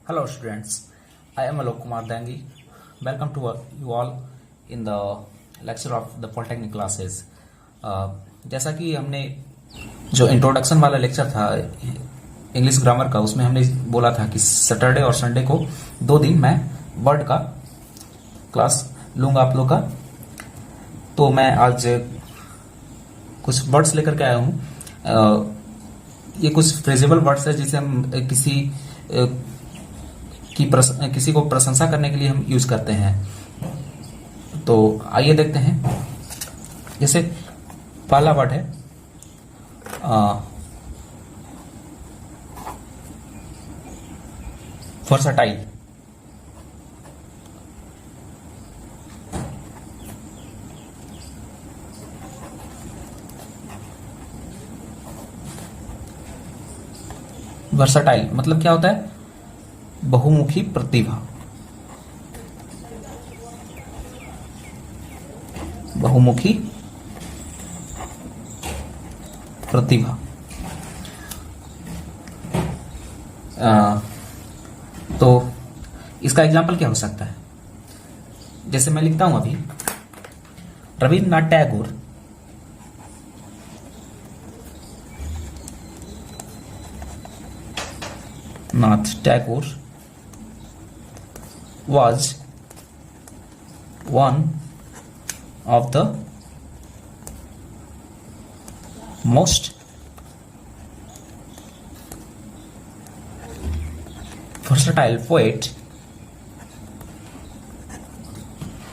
Hello students, I am Alok Kumar Dangi. Welcome to you all in the lecture of the Polytechnic classes. जैसा कि हमने जो introduction वाला lecture था English grammar का, उसमें हमने बोला था कि सैटरडे और संडे को 2 दिन मैं वर्ड का क्लास लूंगा आप लोग का। तो मैं आज कुछ वर्ड्स लेकर के आया हूँ। ये कुछ फ्रेजेबल वर्ड्स है जिसे हम किसी को प्रशंसा करने के लिए हम यूज करते हैं। तो आइए देखते हैं। जैसे पहला वर्ड है वर्सटाइल। वर्सटाइल मतलब क्या होता है? बहुमुखी प्रतिभा। बहुमुखी प्रतिभा। तो इसका एग्जाम्पल क्या हो सकता है? जैसे मैं लिखता हूं अभी, Rabindranath Tagore was one of the most versatile poet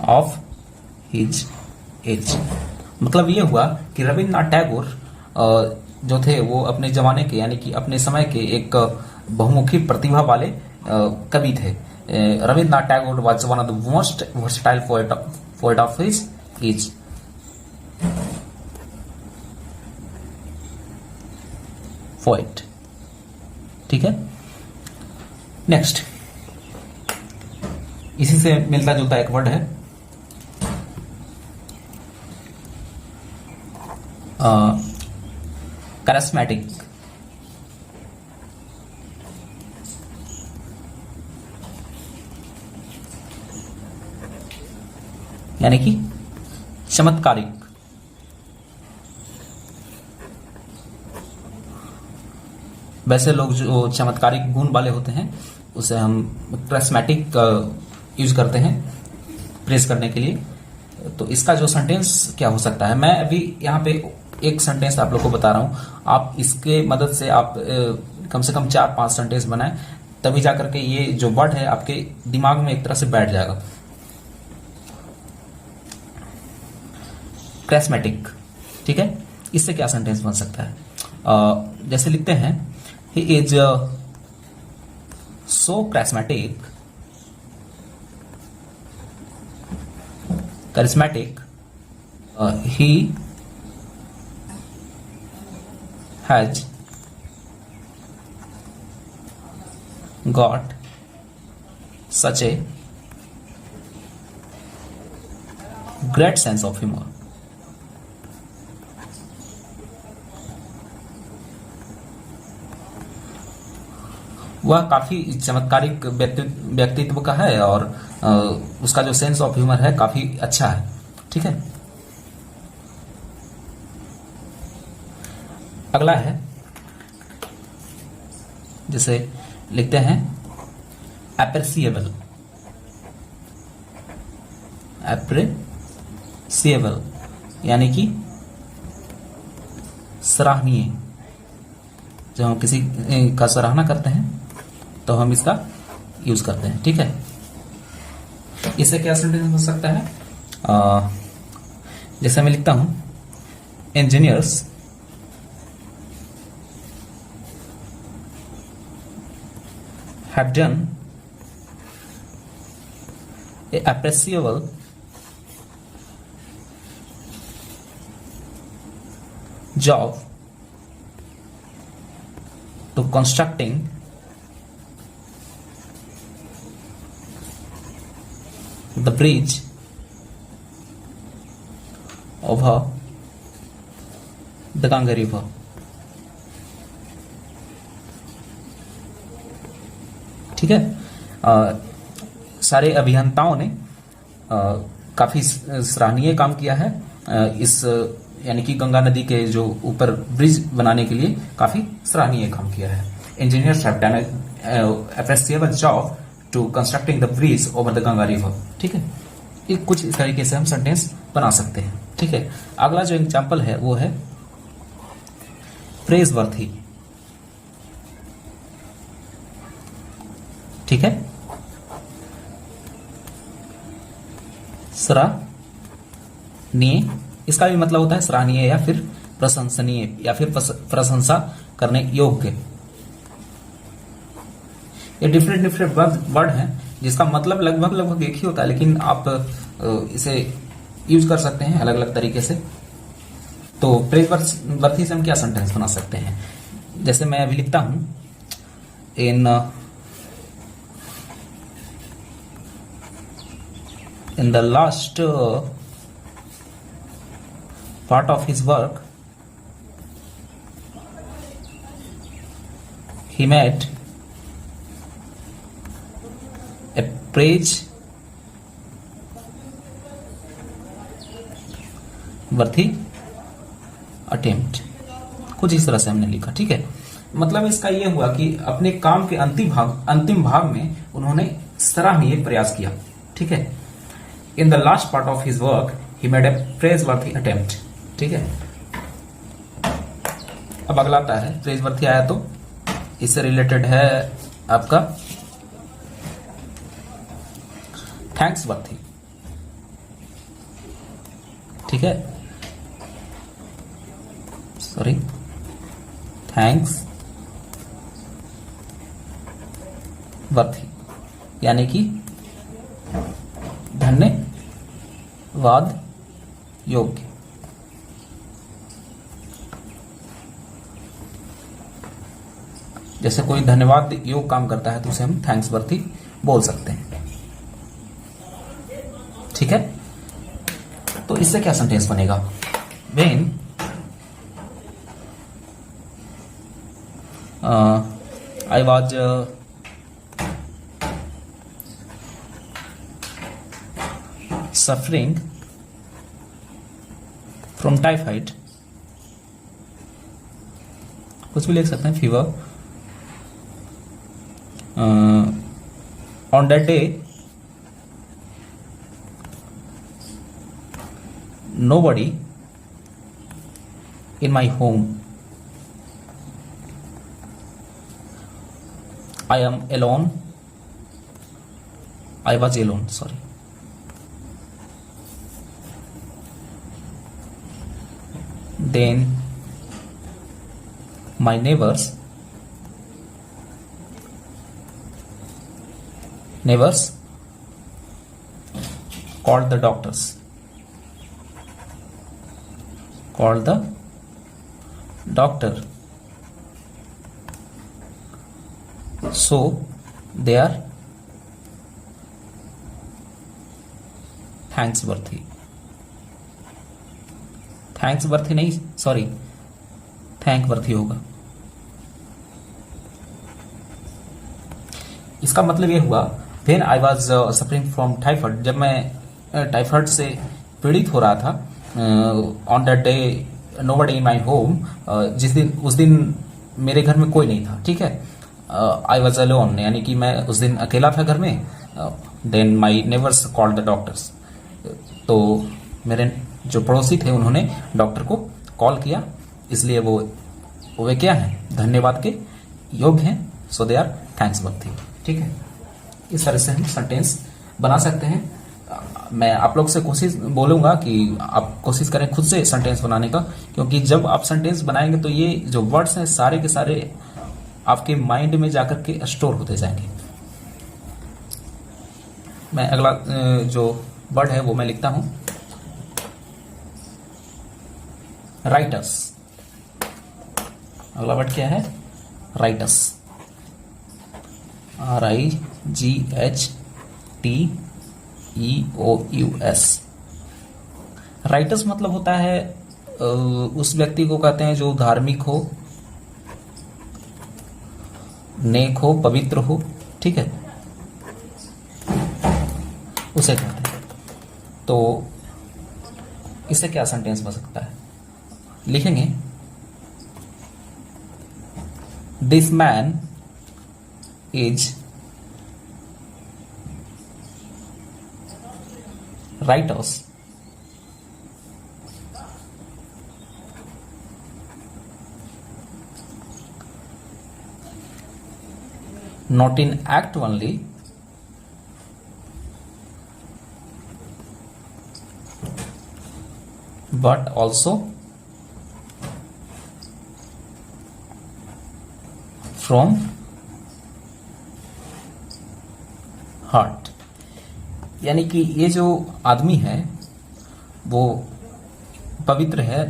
of his age। मतलब ये हुआ कि रविन्द्रनाथ टैगोर जो थे वो अपने जमाने के यानी कि अपने समय के एक बहुमुखी प्रतिभा वाले कवि थे। Rabindranath Tagore was one of the most versatile poet of his age। Poet, ठीक है। नेक्स्ट, इसी से मिलता जुलता एक वर्ड है करिस्मेटिक। यानी कि चमत्कारिक। वैसे लोग जो चमत्कारिक गुण वाले होते हैं उसे हम करिस्मेटिक यूज करते हैं प्रेज करने के लिए। तो इसका जो सेंटेंस क्या हो सकता है, मैं अभी यहाँ पे एक सेंटेंस आप लोग को बता रहा हूं। आप इसके मदद से आप कम से कम 4-5 सेंटेंस बनाएं, तभी जाकर के ये जो वर्ड है आपके दिमाग में एक तरह से बैठ जाएगा। करिस्मेटिक, ठीक है। इससे क्या सेंटेंस बन सकता है? जैसे लिखते हैं, he is so charismatic, he has got such a great sense of humour. वह काफी चमत्कारिक व्यक्तित्व का है और उसका जो सेंस ऑफ ह्यूमर है काफी अच्छा है, ठीक है। अगला है, जैसे लिखते हैं एप्रिसिएबल। एप्रिसिएबल यानी कि सराहनीय। जब हम किसी का सराहना करते हैं तो हम इसका यूज करते हैं, ठीक है। इससे क्या सेंटेंस हो सकता है? जैसे मैं लिखता हूं, engineers have done a appreciable job to constructing the bridge over the Ganga River। ठीक है। सारे अभियंताओं ने काफी सराहनीय काम किया है। इस यानी कि गंगा नदी के जो ऊपर ब्रिज बनाने के लिए काफी सराहनीय काम किया है। Engineers have done appreciable job to constructing the bridge over the Ganga river. ठीक है, ये कुछ इस तरीके से हम सेंटेंस बना सकते हैं। ठीक है, अगला जो एग्जाम्पल है वो है प्रेज वर्थी। ठीक है, सराहनीय, इसका भी मतलब होता है सराहनीय या फिर प्रशंसनीय या फिर प्रशंसा करने योग्य। ये डिफरेंट डिफरेंट वर्ड हैं जिसका मतलब लगभग एक ही होता है, लेकिन आप इसे यूज कर सकते हैं अलग अलग तरीके से। तो प्रेज वर्थी से हम क्या सेंटेंस बना सकते हैं? जैसे मैं अभी लिखता हूं, in the last part of his work, he made a praiseworthy attempt। कुछ इस तरह से हमने लिखा। ठीक है, मतलब इसका यह हुआ कि अपने काम के अंतिम भाग में उन्होंने सराहनीय प्रयास किया। ठीक है, in the last part of his work he made a praiseworthy attempt. ठीक है, अब अगला आता है प्रेजवर्थी आया तो इससे रिलेटेड है आपका थैंक्स वर्थी। ठीक है, सॉरी, थैंक्स वर्थी यानी कि धन्यवाद योग्य। जैसे कोई धन्यवाद योग्य काम करता है तो उसे हम थैंक्स वर्थी बोल सकते हैं। ठीक है, तो इससे क्या सेंटेंस बनेगा? When I was suffering from typhoid, कुछ भी लिख सकते हैं, fever. On that day nobody in my home, I am alone, I was alone, sorry। Then my neighbors called the doctor, so they are thanks worthy। Thanks worthy नहीं, sorry, thank worthy होगा। इसका मतलब यह हुआ when I was suffering from typhoid, जब मैं typhoid से पीड़ित हो रहा था। On that day nobody in my home, उस दिन मेरे घर में कोई नहीं था। ठीक है, आई वाज अलोन यानी कि मैं उस दिन अकेला था घर में। Then my neighbours called the doctors, तो मेरे जो पड़ोसी थे उन्होंने डॉक्टर को कॉल किया, इसलिए वे क्या हैं? धन्यवाद के योग्य हैं। सो दे आर थैंक्स वर्थी। ठीक है, इस तरह से हम सेंटेंस बना सकते हैं। मैं आप लोग से कोशिश बोलूंगा कि आप कोशिश करें खुद से सेंटेंस बनाने का, क्योंकि जब आप सेंटेंस बनाएंगे तो ये जो वर्ड्स हैं सारे के सारे आपके माइंड में जाकर के स्टोर होते जाएंगे। मैं अगला जो वर्ड है वो मैं लिखता हूं, राइटर्स। अगला वर्ड क्या है? Writers, RIGHTEOUS। राइटर्स मतलब होता है उस व्यक्ति को कहते हैं जो धार्मिक हो, नेक हो, पवित्र हो। ठीक है, उसे कहते हैं। तो इससे क्या सेंटेंस बन सकता है? लिखेंगे this man is righteous not in act only but also from heart। यानी कि ये जो आदमी है वो पवित्र है,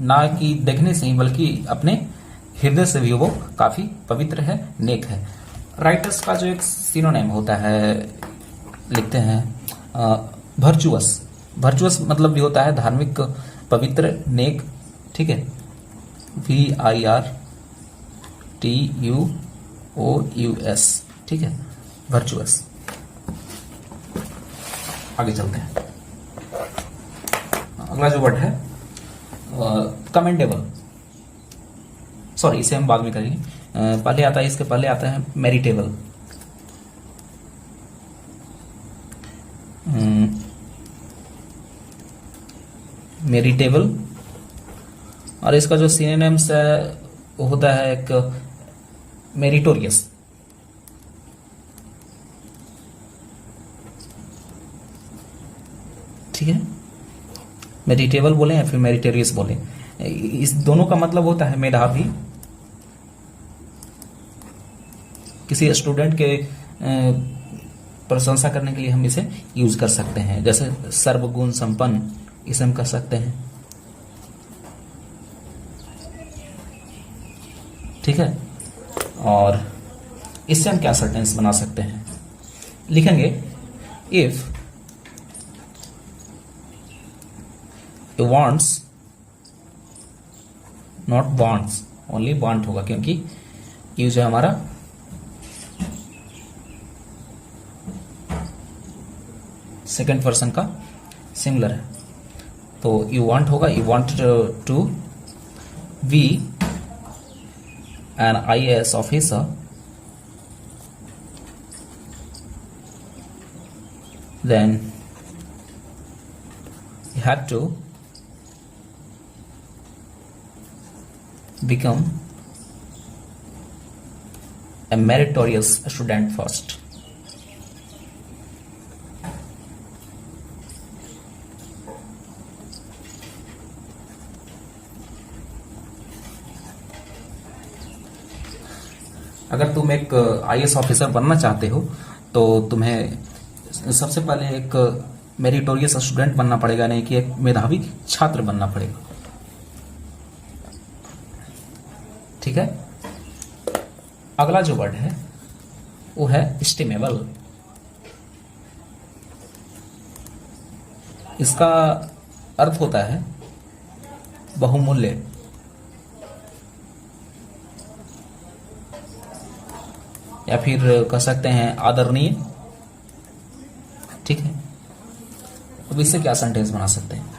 ना कि देखने से ही बल्कि अपने हृदय से भी वो काफी पवित्र है, नेक है। राइटस का जो एक सिनोनिम होता है, लिखते हैं वर्चुअस। वर्चुअस मतलब भी होता है धार्मिक, पवित्र, नेक, ठीक है। VIRTUOUS, ठीक है, वर्चुअस। आगे चलते हैं। अगला जो वर्ड है कमेंडेबल, सॉरी इसे हम बाद में करेंगे। पहले आता है, इसके पहले आता है मेरिटेबल। मेरिटेबल, और इसका जो सिनोनिम्स है वो होता है एक मेरिटोरियस। ठीक है, मेरिटेबल बोले या फिर मेरिटोरियस बोले, इस दोनों का मतलब होता है मेधावी। किसी स्टूडेंट के प्रशंसा करने के लिए हम इसे यूज कर सकते हैं, जैसे सर्वगुण संपन्न, इसे हम कह सकते हैं। ठीक है, और इससे हम क्या सेंटेंस बना सकते हैं? लिखेंगे if wants, not wants, only want होगा क्योंकि ये जो है हमारा सेकेंड पर्सन का सिंगुलर है, तो यू वांट होगा, you want to be an IAS officer, then you have to become a meritorious student first। अगर तुम एक IAS ऑफिसर बनना चाहते हो तो तुम्हें सबसे पहले एक मेरिटोरियस स्टूडेंट बनना पड़ेगा, नहीं कि एक मेधावी छात्र बनना पड़ेगा। ठीक है, अगला जो वर्ड है वो है एस्टिमेबल। इसका अर्थ होता है बहुमूल्य, या फिर कह सकते हैं आदरणीय। ठीक है, अब इससे क्या सेंटेंस बना सकते हैं?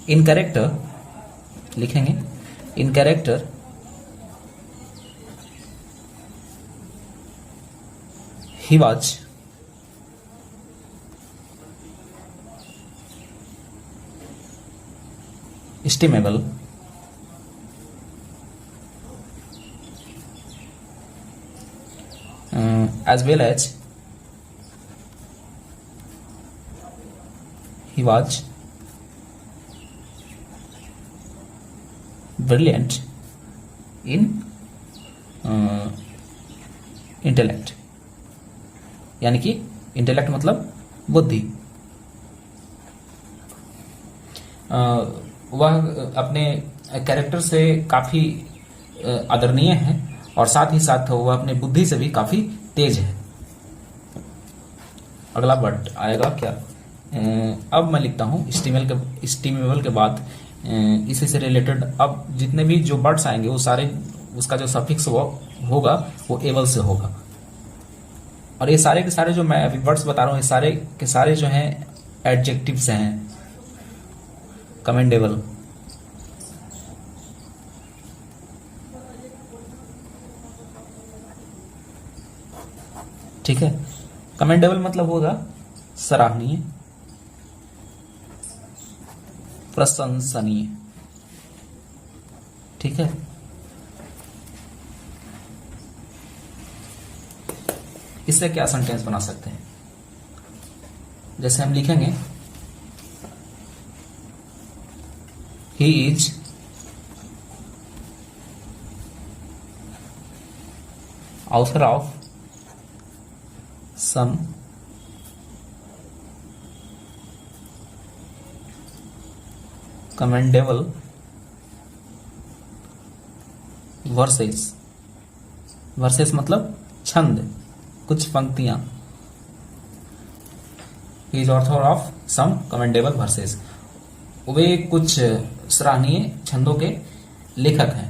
इन कैरेक्टर लिखेंगे, in character he was estimable as well as he was brilliant in intellect। यानी कि इंटेलेक्ट मतलब बुद्धि। वह अपने कैरेक्टर से काफी आदरणीय है और साथ ही साथ वह अपने बुद्धि से भी काफी तेज है। अगला वर्ड आएगा क्या? अब मैं लिखता हूं एस्टिमेबल के बाद इसी से रिलेटेड अब जितने भी जो वर्ड्स आएंगे वो सारे, उसका जो सफिक्स वो होगा वो एबल से होगा। और ये सारे के सारे जो मैं अभी वर्ड्स बता रहा हूँ, ये सारे के सारे जो हैं एडजेक्टिव्स हैं, कमेंडेबल। ठीक है, कमेंडेबल मतलब होगा सराहनीय, प्रशंसनीय। ठीक है, इससे क्या सेंटेंस बना सकते हैं? जैसे हम लिखेंगे he is author of some commendable verses. Verses मतलब छंद, कुछ पंक्तियां। He is author of some commendable verses, वे कुछ सराहनीय छंदों के लेखक हैं।